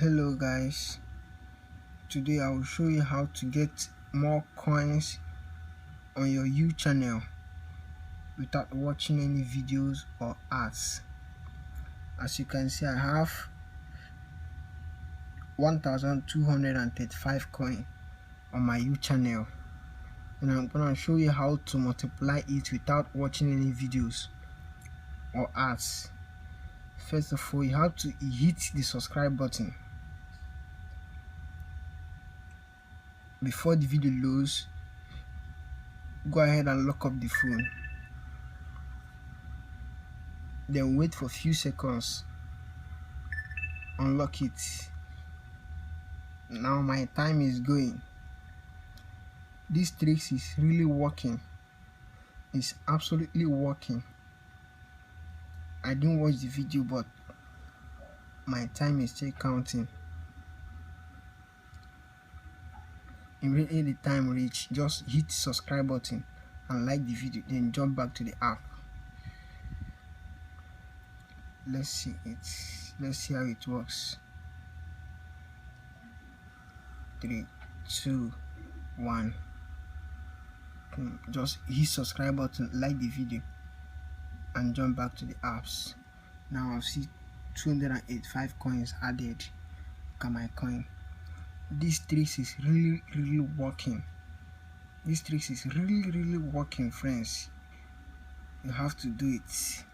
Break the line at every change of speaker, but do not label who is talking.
Hello guys, today I will show you how to get more coins on your Uchannal without watching any videos or ads. As you can see, I have 1235 coins on my Uchannal, and I'm gonna show you how to multiply it without watching any videos or ads. First of all, you have to hit the subscribe button before the video loads. Go ahead and lock up the phone, then wait for a few seconds. Unlock it. Now my time is going. This trick is really working. It's absolutely working. I didn't watch the video, but my time is still counting. Immediately the time reach, just hit the subscribe button and like the video, then jump back to the app. Let's see how it works. 3, 2, 1. Just hit subscribe button, like the video, and jump back to the apps. Now I see 285 coins added. Look at my coin. This trick is really working. This trick is really working, friends. You have to do it.